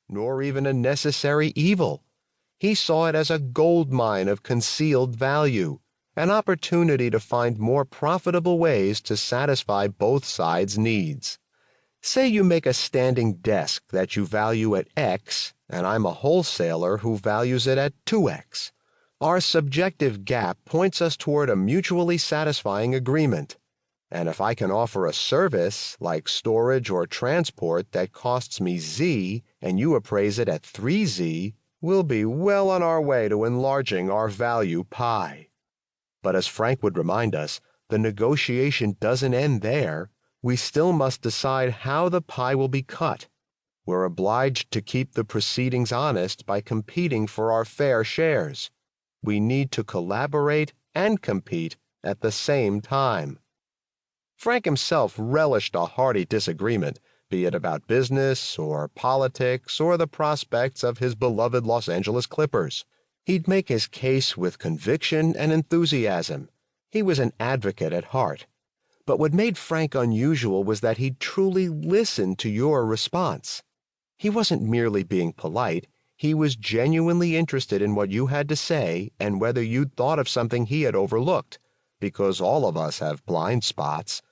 nor even a necessary evil. He saw it as a gold mine of concealed value, an opportunity to find more profitable ways to satisfy both sides' needs. Say you make a standing desk that you value at X, and I'm a wholesaler who values it at 2X. Our subjective gap points us toward a mutually satisfying agreement. And if I can offer a service, like storage or transport, that costs me Z, and you appraise it at 3Z, we'll be well on our way to enlarging our value pie. But as Frank would remind us, the negotiation doesn't end there. We still must decide how the pie will be cut. We're obliged to keep the proceedings honest by competing for our fair shares. We need to collaborate and compete at the same time. Frank himself relished a hearty disagreement, be it about business or politics or the prospects of his beloved Los Angeles Clippers. He'd make his case with conviction and enthusiasm. He was an advocate at heart. But what made Frank unusual was that he truly listened to your response. He wasn't merely being polite. He was genuinely interested in what you had to say and whether you'd thought of something he had overlooked, because all of us have blind spots.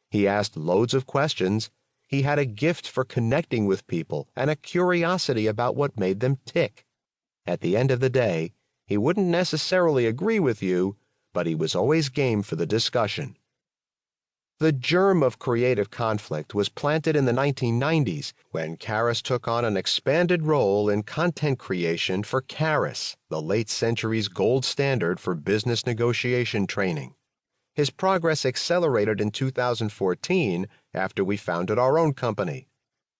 He asked loads of questions. He had a gift for connecting with people and a curiosity about what made them tick. At the end of the day, he wouldn't necessarily agree with you, but he was always game for the discussion. The germ of creative conflict was planted in the 1990s when Karrass took on an expanded role in content creation for Karrass, the late century's gold standard for business negotiation training. His progress accelerated in 2014 after we founded our own company.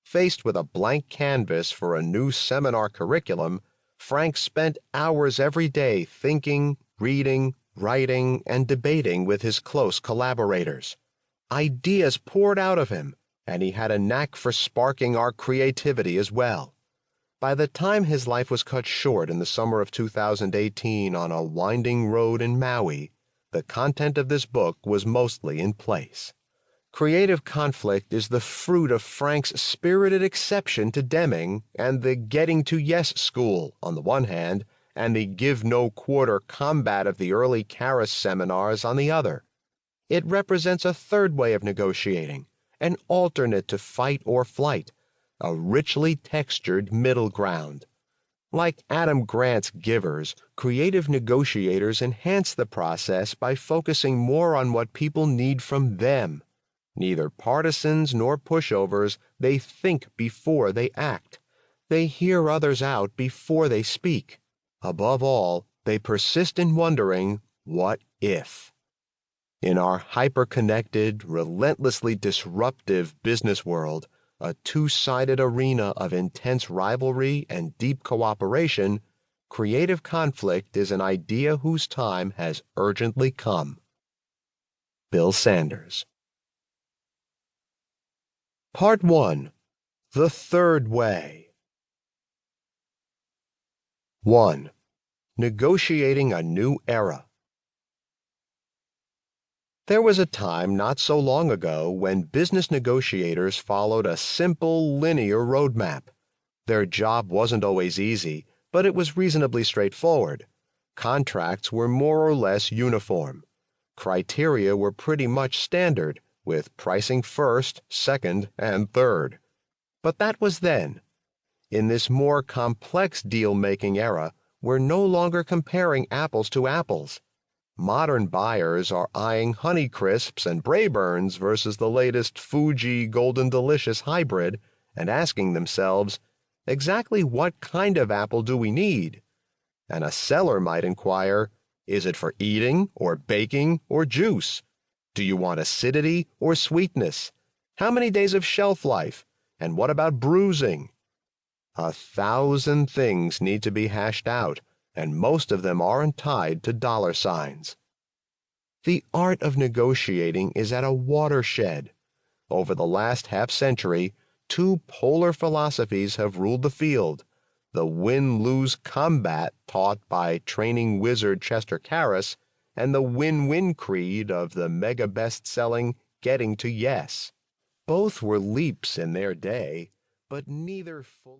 Faced with a blank canvas for a new seminar curriculum, Frank spent hours every day thinking, reading, writing, and debating with his close collaborators. Ideas poured out of him, and he had a knack for sparking our creativity as well. By the time his life was cut short in the summer of 2018 on a winding road in Maui, the content of this book was mostly in place. Creative conflict is the fruit of Frank's spirited exception to Deming and the getting to yes school on the one hand, and the give no quarter combat of the early Karrass seminars on the other. It represents a third way of negotiating, an alternate to fight or flight, a richly textured middle ground. Like Adam Grant's Givers, creative negotiators enhance the process by focusing more on what people need from them. Neither partisans nor pushovers, they think before they act. They hear others out before they speak. Above all, they persist in wondering, what if? In our hyper-connected, relentlessly disruptive business world, a two-sided arena of intense rivalry and deep cooperation, creative conflict is an idea whose time has urgently come. Bill Sanders. Part 1. The Third Way. 1. Negotiating a New Era. There was a time not so long ago when business negotiators followed a simple, linear roadmap. Their job wasn't always easy, but it was reasonably straightforward. Contracts were more or less uniform. Criteria were pretty much standard, with pricing first, second, and third. But that was then. In this more complex deal-making era, we're no longer comparing apples to apples. Modern buyers are eyeing Honeycrisps and Brayburns versus the latest Fuji Golden Delicious hybrid and asking themselves, exactly what kind of apple do we need? And a seller might inquire, is it for eating or baking or juice? Do you want acidity or sweetness? How many days of shelf life? And what about bruising? 1,000 things need to be hashed out, and most of them aren't tied to dollar signs. The art of negotiating is at a watershed. Over the last half-century, two polar philosophies have ruled the field: the win-lose combat taught by training wizard Chester Karrass and the win-win creed of the mega best-selling Getting to Yes. Both were leaps in their day, but neither fully